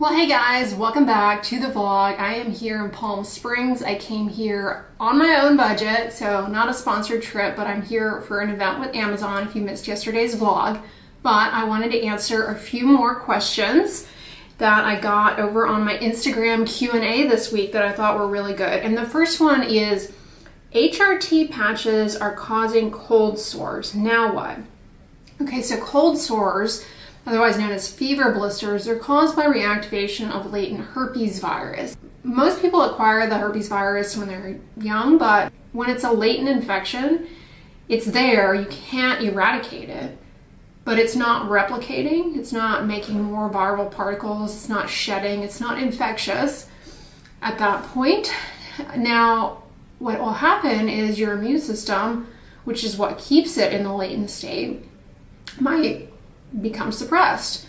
Well, hey guys, welcome back to the vlog. I am here in Palm Springs. I came here on my own budget, so not a sponsored trip, but I'm here for an event with Amazon if you missed yesterday's vlog. But I wanted to answer a few more questions that I got over on my Instagram Q&A this week that I thought were really good. And the first one is, HRT patches are causing cold sores. Now what? Okay, so cold sores, otherwise known as fever blisters, are caused by reactivation of latent herpes virus. Most people acquire the herpes virus when they're young, but when it's a latent infection, it's there, you can't eradicate it, but it's not replicating, it's not making more viral particles, it's not shedding, it's not infectious at that point. Now, what will happen is your immune system, which is what keeps it in the latent state, might become suppressed,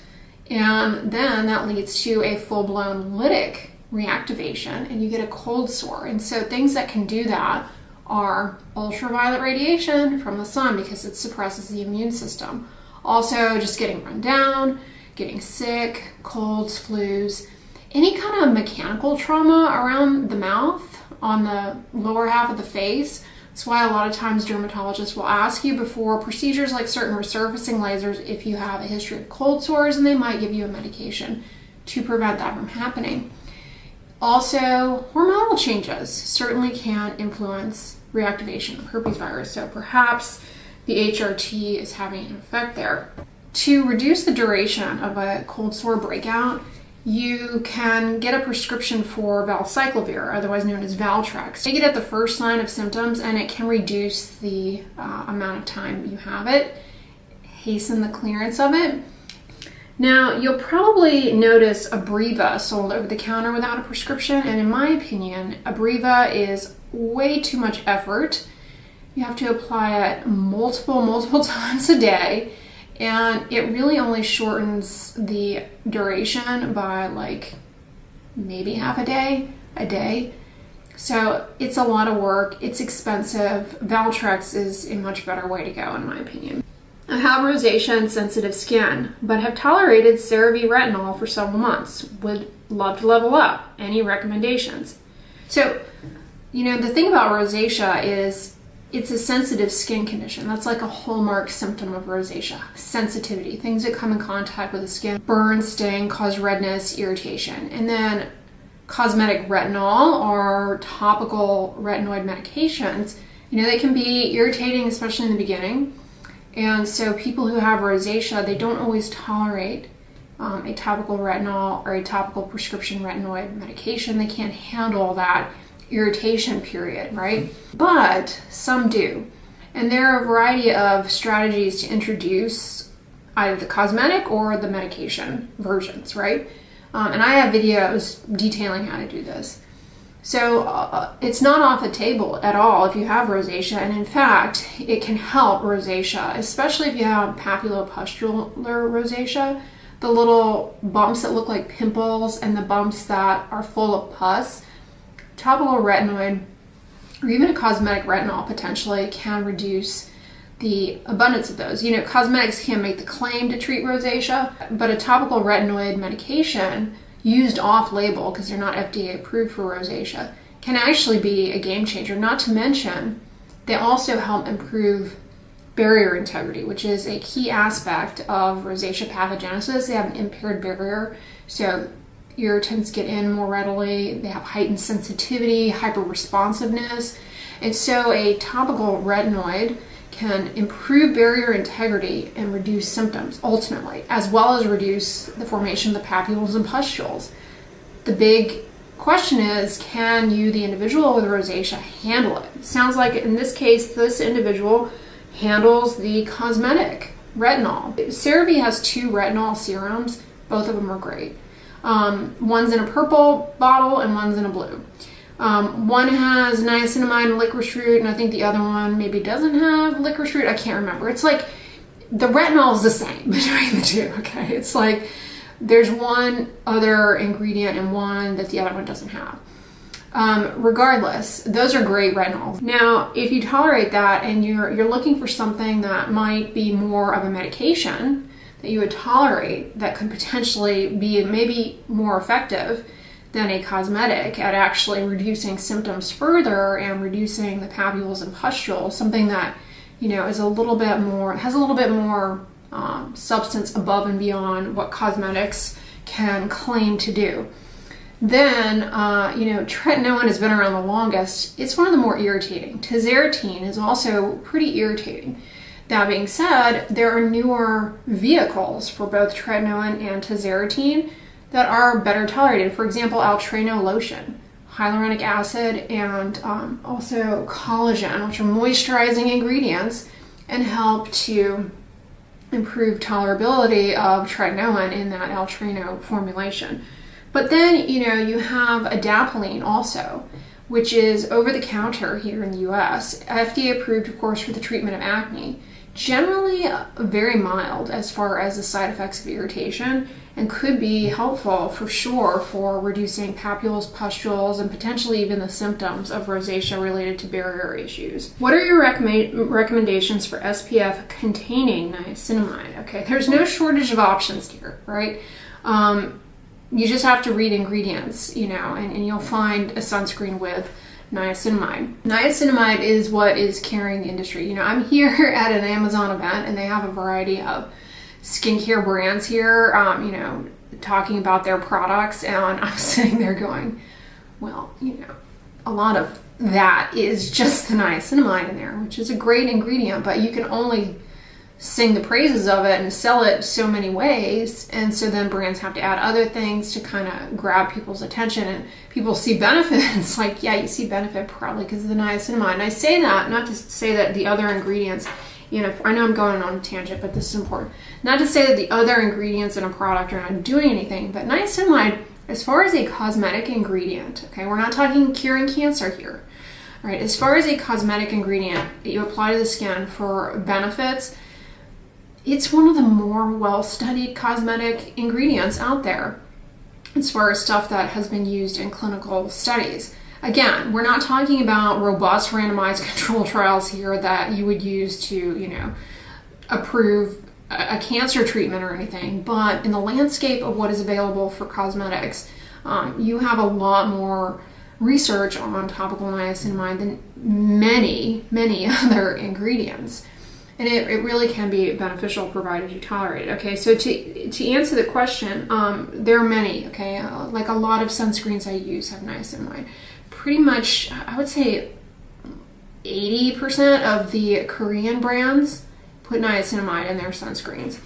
and then that leads to a full-blown lytic reactivation and you get a cold sore. And so things that can do that are ultraviolet radiation from the sun, because it suppresses the immune system. Also just getting run down, getting sick, colds, flus, any kind of mechanical trauma around the mouth, on the lower half of the face. That's why a lot of times dermatologists will ask you before procedures like certain resurfacing lasers if you have a history of cold sores, and they might give you a medication to prevent that from happening. Also, hormonal changes certainly can influence reactivation of herpes virus, so perhaps the HRT is having an effect there. To reduce the duration of a cold sore breakout, you can get a prescription for valcyclovir, otherwise known as Valtrex. Take it at the first sign of symptoms and it can reduce the amount of time you have it, hasten the clearance of it. Now, you'll probably notice Abreva sold over the counter without a prescription, and in my opinion, Abreva is way too much effort. You have to apply it multiple times a day, and it really only shortens the duration by like maybe half a day. So it's a lot of work, it's expensive. Valtrex is a much better way to go in my opinion. I have rosacea and sensitive skin, but have tolerated CeraVe retinol for several months. Would love to level up. Any recommendations? So, the thing about rosacea is it's a sensitive skin condition. That's like a hallmark symptom of rosacea. Sensitivity, things that come in contact with the skin, burn, sting, cause redness, irritation. And then cosmetic retinol or topical retinoid medications, they can be irritating, especially in the beginning. And so people who have rosacea, they don't always tolerate a topical retinol or a topical prescription retinoid medication. They can't handle that irritation period, right? But some do. And there are a variety of strategies to introduce either the cosmetic or the medication versions, right? And I have videos detailing how to do this. So it's not off the table at all if you have rosacea, and in fact, it can help rosacea, especially if you have papulopustular rosacea, the little bumps that look like pimples and the bumps that are full of pus. Topical retinoid, or even a cosmetic retinol potentially, can reduce the abundance of those. Cosmetics can make the claim to treat rosacea, but a topical retinoid medication used off-label, because they're not FDA approved for rosacea, can actually be a game changer. Not to mention, they also help improve barrier integrity, which is a key aspect of rosacea pathogenesis. They have an impaired barrier, so irritants get in more readily, they have heightened sensitivity, hyper-responsiveness, and so a topical retinoid can improve barrier integrity and reduce symptoms ultimately, as well as reduce the formation of the papules and pustules. The big question is, can you, the individual with rosacea, handle it? Sounds like in this case, this individual handles the cosmetic retinol. CeraVe has 2 retinol serums, both of them are great. One's in a purple bottle and one's in a blue. One has niacinamide and licorice root, and I think the other one maybe doesn't have licorice root. I can't remember. It's like the retinol is the same between the two, okay? It's like there's one other ingredient in one that the other one doesn't have. Regardless, those are great retinols. Now, if you tolerate that and you're looking for something that might be more of a medication, that you would tolerate that could potentially be maybe more effective than a cosmetic at actually reducing symptoms further and reducing the papules and pustules, something that, you know, is a little bit more, has a little bit more substance above and beyond what cosmetics can claim to do. Then, you know, tretinoin has been around the longest. It's one of the more irritating. Tazarotene is also pretty irritating. That being said, there are newer vehicles for both tretinoin and tazarotene that are better tolerated. For example, Altreno lotion, hyaluronic acid, and also collagen, which are moisturizing ingredients and help to improve tolerability of tretinoin in that Altreno formulation. But then, you know, you have adapalene also, which is over the counter here in the US, FDA approved, of course, for the treatment of acne. Generally very mild as far as the side effects of irritation, and could be helpful for sure for reducing papules, pustules, and potentially even the symptoms of rosacea related to barrier issues. What are your recommendations for SPF containing niacinamide? Okay, there's no shortage of options here, right? You just have to read ingredients, you know, and you'll find a sunscreen with niacinamide. Niacinamide is what is carrying the industry. You know, I'm here at an Amazon event and they have a variety of skincare brands here, you know, talking about their products, and I'm sitting there going, well, you know, a lot of that is just the niacinamide in there, which is a great ingredient, but you can only sing the praises of it and sell it so many ways, and so then brands have to add other things to kind of grab people's attention, and people see benefit. It's like, yeah, you see benefit probably because of the niacinamide. And I say that not to say that the other ingredients, you know, I know I'm going on a tangent, but this is important. Not to say that the other ingredients in a product are not doing anything, but niacinamide, as far as a cosmetic ingredient, okay, we're not talking curing cancer here. All right, as far as a cosmetic ingredient that you apply to the skin for benefits, it's one of the more well-studied cosmetic ingredients out there as far as stuff that has been used in clinical studies. Again, we're not talking about robust randomized control trials here that you would use to, you know, approve a cancer treatment or anything, but in the landscape of what is available for cosmetics, you have a lot more research on topical niacinamide than many other ingredients. And it really can be beneficial provided you tolerate it. Okay, so to answer the question, there are many, okay? Like a lot of sunscreens I use have niacinamide. Pretty much, I would say 80% of the Korean brands put niacinamide in their sunscreens.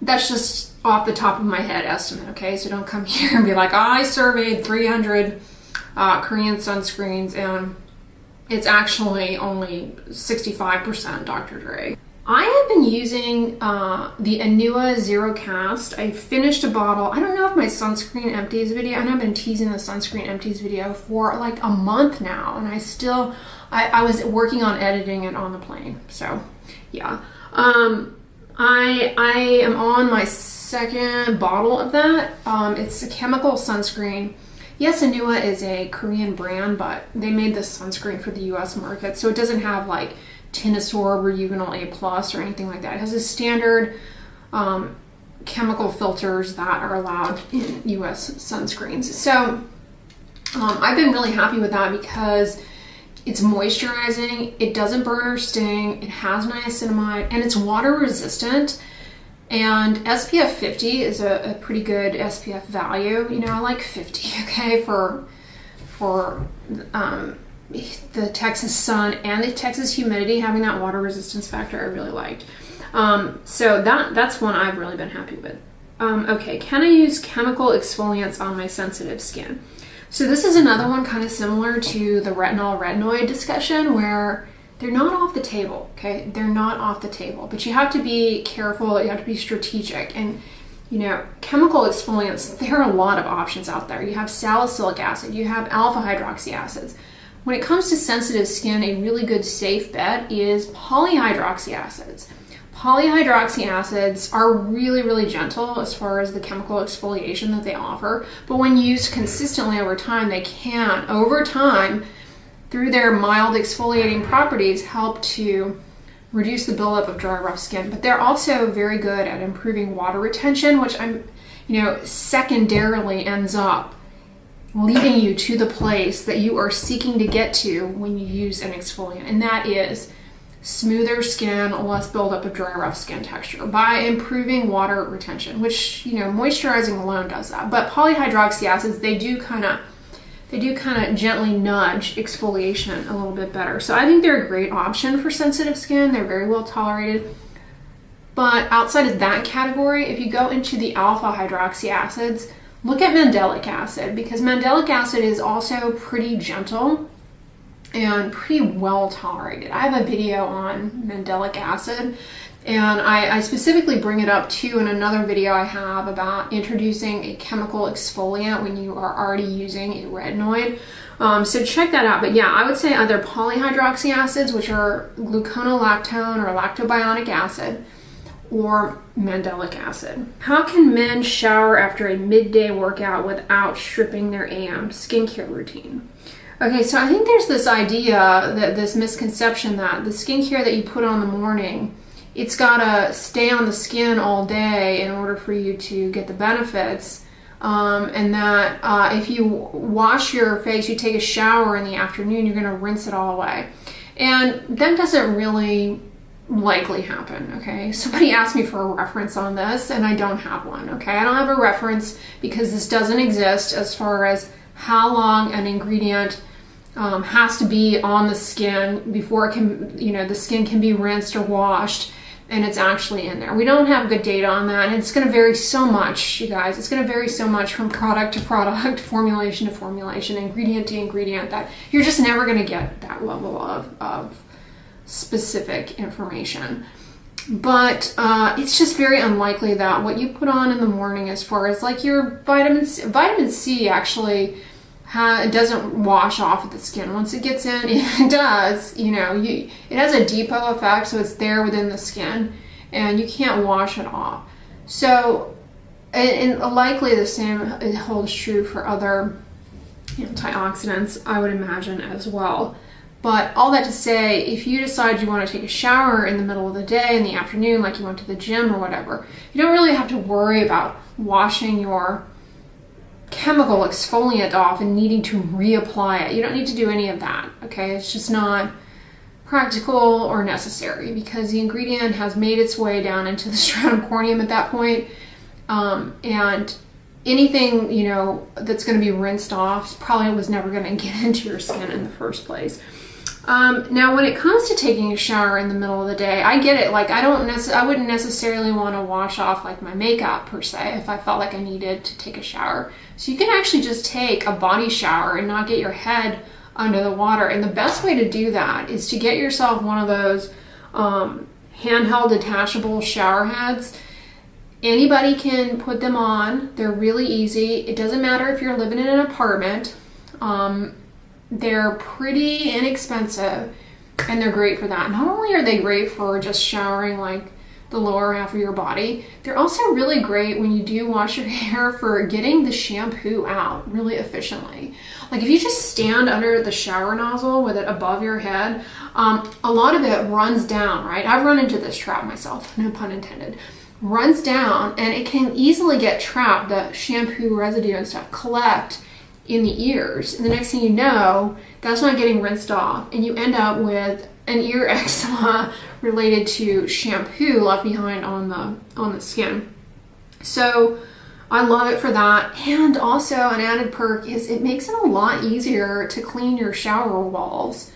That's just off the top of my head estimate, okay? So don't come here and be like, oh, I surveyed 300 Korean sunscreens and it's actually only 65% Dr. Dre. I have been using the Anua Zero Cast. I finished a bottle. I don't know if my sunscreen empties video, and I've been teasing the sunscreen empties video for like a month now, and I was working on editing it on the plane. So yeah, I am on my second bottle of that. It's a chemical sunscreen. Yes, Anua is a Korean brand, but they made this sunscreen for the US market, so it doesn't have like Tinosorb or Eugenol A+ or anything like that. It has a standard chemical filters that are allowed in US sunscreens. So I've been really happy with that because it's moisturizing, it doesn't burn or sting, it has niacinamide, and it's water resistant. And SPF 50 is a pretty good SPF value. You know, I like 50, okay, for the Texas sun and the Texas humidity, having that water resistance factor I really liked. So that's one I've really been happy with. Okay, can I use chemical exfoliants on my sensitive skin? So this is another one kind of similar to the retinol-retinoid discussion where they're not off the table, okay? They're not off the table, but you have to be careful, you have to be strategic. And, you know, chemical exfoliants, there are a lot of options out there. You have salicylic acid, you have alpha hydroxy acids. When it comes to sensitive skin, a really good safe bet is polyhydroxy acids. Polyhydroxy acids are really, really gentle as far as the chemical exfoliation that they offer, but when used consistently over time, they can, over time, through their mild exfoliating properties, help to reduce the buildup of dry, rough skin, but they're also very good at improving water retention, which secondarily ends up leading you to the place that you are seeking to get to when you use an exfoliant, and that is smoother skin, less buildup of dry, rough skin texture by improving water retention, which, moisturizing alone does that. But polyhydroxy acids, they do kind of gently nudge exfoliation a little bit better. So I think they're a great option for sensitive skin. They're very well tolerated. But outside of that category, if you go into the alpha hydroxy acids, look at mandelic acid, because mandelic acid is also pretty gentle and pretty well tolerated. I have a video on mandelic acid, and I specifically bring it up too in another video I have about introducing a chemical exfoliant when you are already using a retinoid. So check that out. But yeah, I would say either polyhydroxy acids, which are gluconolactone or lactobionic acid, or mandelic acid. How can men shower after a midday workout without stripping their AM skincare routine? Okay, so I think there's this idea, this misconception that the skincare that you put on in the morning, it's gotta stay on the skin all day in order for you to get the benefits. And that if you wash your face, you take a shower in the afternoon, you're gonna rinse it all away. And that doesn't really likely happen, okay? Somebody asked me for a reference on this, and I don't have one, okay? I don't have a reference because this doesn't exist as far as how long an ingredient has to be on the skin before it can, the skin can be rinsed or washed and it's actually in there. We don't have good data on that, and it's going to vary so much, you guys. It's going to vary so much from product to product, formulation to formulation, ingredient to ingredient, that you're just never going to get that level of specific information. But it's just very unlikely that what you put on in the morning, as far as like your vitamin C actually it doesn't wash off of the skin. Once it gets in, it does, it has a depot effect, so it's there within the skin, and you can't wash it off. So, and likely the same it holds true for other antioxidants, I would imagine, as well. But all that to say, if you decide you want to take a shower in the middle of the day, in the afternoon, like you went to the gym or whatever, you don't really have to worry about washing your chemical exfoliant off and needing to reapply it. You don't need to do any of that, okay? It's just not practical or necessary because the ingredient has made its way down into the stratum corneum at that point. And anything, that's going to be rinsed off probably was never going to get into your skin in the first place. Now, when it comes to taking a shower in the middle of the day, I get it. Like, I wouldn't necessarily want to wash off like my makeup per se if I felt like I needed to take a shower. So you can actually just take a body shower and not get your head under the water. And the best way to do that is to get yourself one of those handheld detachable shower heads. Anybody can put them on. They're really easy. It doesn't matter if you're living in an apartment. They're pretty inexpensive, and they're great for that. Not only are they great for just showering like the lower half of your body, they're also really great when you do wash your hair for getting the shampoo out really efficiently. Like if you just stand under the shower nozzle with it above your head, a lot of it runs down, right? I've run into this trap myself, no pun intended. Runs down, and it can easily get trapped. The shampoo residue and stuff collect in the ears, and the next thing you know, that's not getting rinsed off, and you end up with an ear eczema related to shampoo left behind on the skin. So I love it for that. And also an added perk is it makes it a lot easier to clean your shower walls,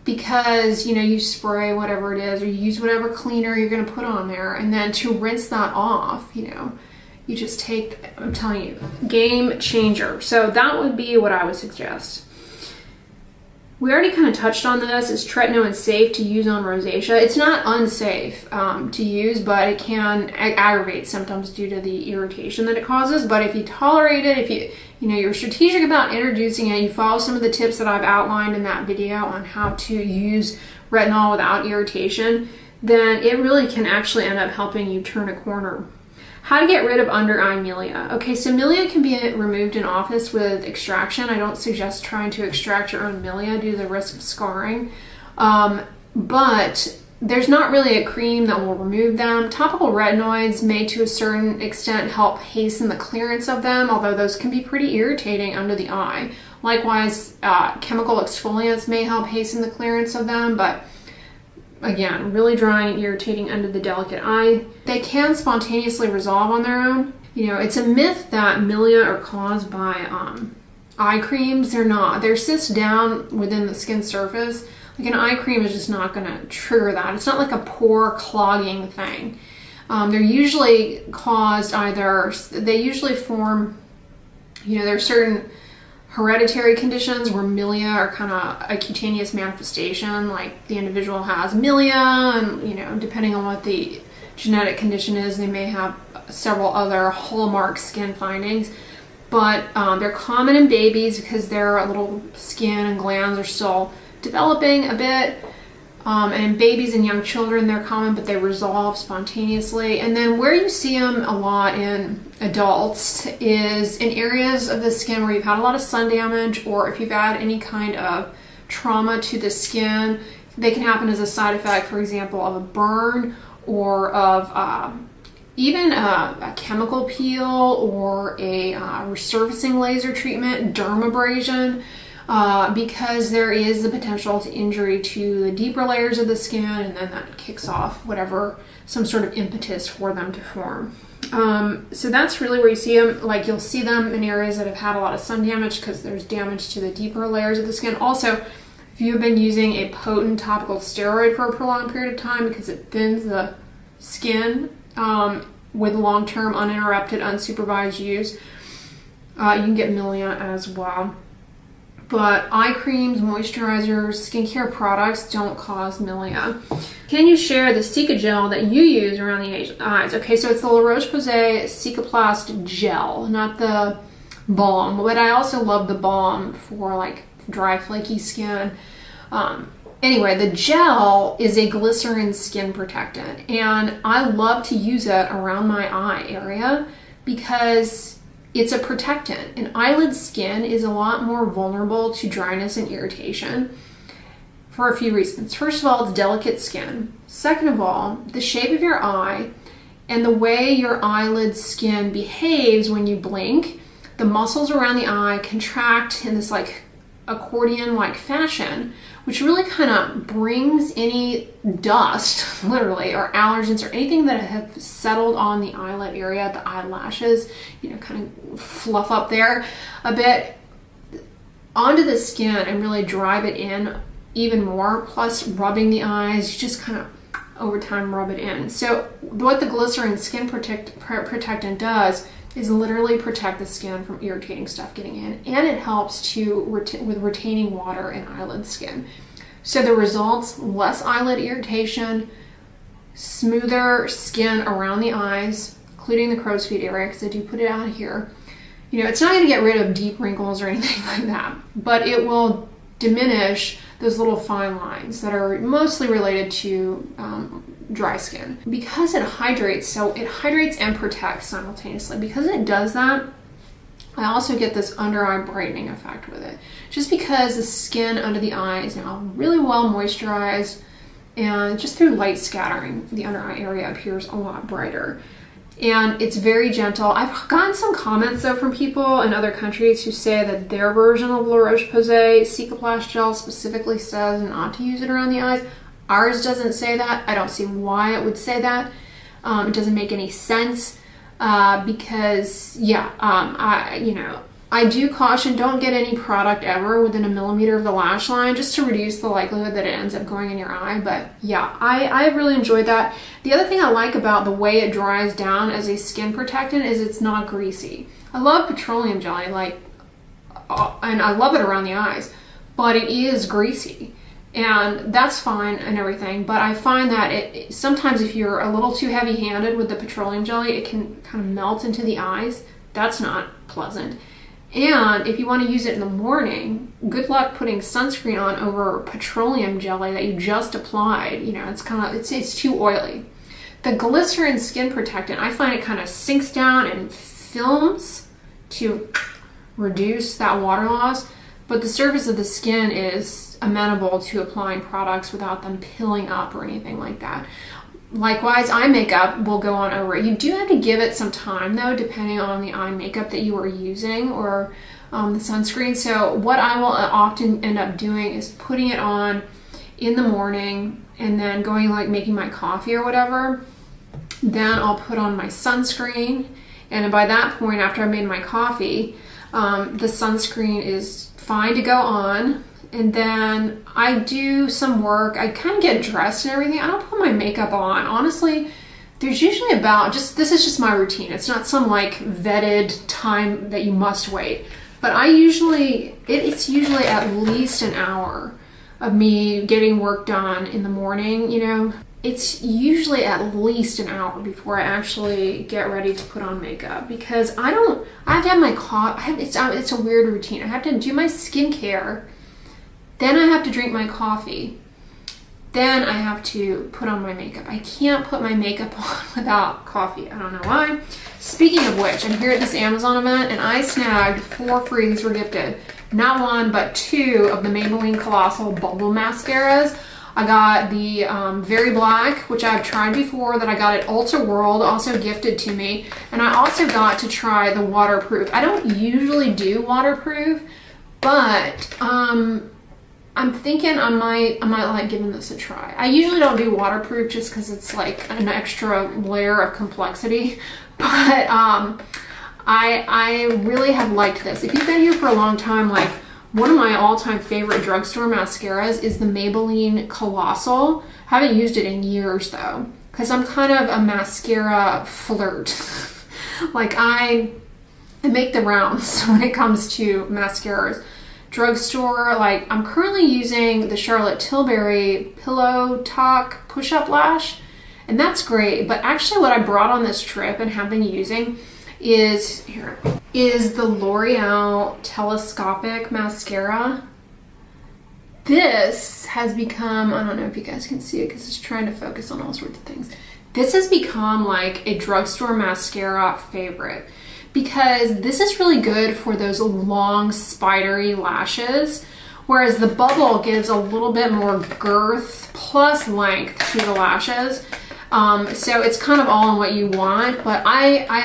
because you spray whatever it is, or you use whatever cleaner you're going to put on there, and then to rinse that off, you just take, I'm telling you, game changer. So that would be what I would suggest. We already kind of touched on this. Is tretinoin safe to use on rosacea? It's not unsafe to use, but it can aggravate symptoms due to the irritation that it causes. But if you tolerate it, if you're strategic about introducing it, you follow some of the tips that I've outlined in that video on how to use retinol without irritation, then it really can actually end up helping you turn a corner. How to get rid of under eye milia. Okay, so milia can be removed in office with extraction. I don't suggest trying to extract your own milia due to the risk of scarring. But there's not really a cream that will remove them. Topical retinoids may to a certain extent help hasten the clearance of them, although those can be pretty irritating under the eye. Likewise, chemical exfoliants may help hasten the clearance of them, but again, really drying and irritating under the delicate eye. They can spontaneously resolve on their own. You know, it's a myth that milia are caused by eye creams. They're not. They're cysts down within the skin surface. Like an eye cream is just not going to trigger that. It's not like a pore clogging thing. They're usually caused they usually form, you know, there's certain hereditary conditions where milia are kind of a cutaneous manifestation, like the individual has milia, and, you know, depending on what the genetic condition is, they may have several other hallmark skin findings. But they're common in babies because their little skin and glands are still developing a bit, and in babies and young children they're common, but they resolve spontaneously. And then where you see them a lot in adults is in areas of the skin where you've had a lot of sun damage, or if you've had any kind of trauma to the skin. They can happen as a side effect, for example, of a burn, or of even a chemical peel, or a resurfacing laser treatment, dermabrasion. Because there is the potential to injury to the deeper layers of the skin, and then that kicks off some sort of impetus for them to form. So that's really where you see them. Like, you'll see them in areas that have had a lot of sun damage because there's damage to the deeper layers of the skin. Also, if you've been using a potent topical steroid for a prolonged period of time because it thins the skin with long-term uninterrupted unsupervised use, you can get milia as well. But eye creams, moisturizers, skincare products don't cause milia. Can you share the Cica gel that you use around the eyes? Okay, so it's the La Roche-Posay Cicaplast gel, not the balm. But I also love the balm for like dry, flaky skin. Anyway, the gel is a glycerin skin protectant, and I love to use it around my eye area because it's a protectant, and eyelid skin is a lot more vulnerable to dryness and irritation for a few reasons. First of all, it's delicate skin. Second of all, the shape of your eye and the way your eyelid skin behaves when you blink, the muscles around the eye contract in this like accordion-like fashion, which really kind of brings any dust, literally, or allergens or anything that have settled on the eyelid area, the eyelashes, you know, kind of fluff up there a bit, onto the skin and really drive it in even more. Plus, rubbing the eyes, you just kind of over time rub it in. So what the glycerin skin protectant does is literally protect the skin from irritating stuff getting in, and it helps with retaining water in eyelid skin. So the results: less eyelid irritation, smoother skin around the eyes, including the crow's feet area, because I do put it out here. You know, it's not going to get rid of deep wrinkles or anything like that, but it will diminish those little fine lines that are mostly related to dry skin. Because it hydrates, so it hydrates and protects simultaneously. Because it does that, I also get this under eye brightening effect with it. Just because the skin under the eye is now really well moisturized, and just through light scattering, the under eye area appears a lot brighter. And it's very gentle. I've gotten some comments though from people in other countries who say that their version of La Roche-Posay Cicaplast gel specifically says not to use it around the eyes. Ours doesn't say that. I don't see why it would say that. It doesn't make any sense because, yeah, I do caution, don't get any product ever within a millimeter of the lash line, just to reduce the likelihood that it ends up going in your eye. But yeah, I really enjoyed that. The other thing I like about the way it dries down as a skin protectant is it's not greasy. I love petroleum jelly, and I love it around the eyes, but it is greasy. And that's fine and everything, but I find that sometimes if you're a little too heavy-handed with the petroleum jelly, it can kind of melt into the eyes. That's not pleasant. And if you want to use it in the morning, good luck putting sunscreen on over petroleum jelly that you just applied. You know, it's too oily. The glycerin skin protectant, I find it kind of sinks down and films to reduce that water loss, but the surface of the skin is amenable to applying products without them pilling up or anything like that. Likewise, eye makeup will go on over it. You do have to give it some time though, depending on the eye makeup that you are using or the sunscreen. So what I will often end up doing is putting it on in the morning and then going like making my coffee or whatever. Then I'll put on my sunscreen, and by that point, after I made my coffee, the sunscreen is fine to go on. And then I do some work. I kind of get dressed and everything. I don't put my makeup on. Honestly, there's usually about this is just my routine. It's not some like vetted time that you must wait. But it's usually at least an hour of me getting work done in the morning, you know. It's usually at least an hour before I actually get ready to put on makeup, because I have to have my coffee. It's a weird routine. I have to do my skincare. Then I have to drink my coffee. Then I have to put on my makeup. I can't put my makeup on without coffee. I don't know why. Speaking of which, I'm here at this Amazon event and I snagged 4 free, these were gifted, not 1, but 2 of the Maybelline Colossal Bubble Mascaras. I got the Very Black, which I've tried before, that I got at Ulta World, also gifted to me. And I also got to try the waterproof. I don't usually do waterproof, but I'm thinking I might like giving this a try. I usually don't do waterproof just because it's like an extra layer of complexity, but I really have liked this. If you've been here for a long time, like one of my all-time favorite drugstore mascaras is the Maybelline Colossal. Haven't used it in years though, because I'm kind of a mascara flirt. Like I make the rounds when it comes to mascaras. Drugstore, like I'm currently using the Charlotte Tilbury Pillow Talk Push-Up Lash, and that's great. But actually what I brought on this trip and have been using is the L'Oreal Telescopic Mascara. This has become, I don't know if you guys can see it because it's trying to focus on all sorts of things. This has become like a drugstore mascara favorite, because this is really good for those long spidery lashes, whereas the bubble gives a little bit more girth plus length to the lashes. So it's kind of all in what you want, but I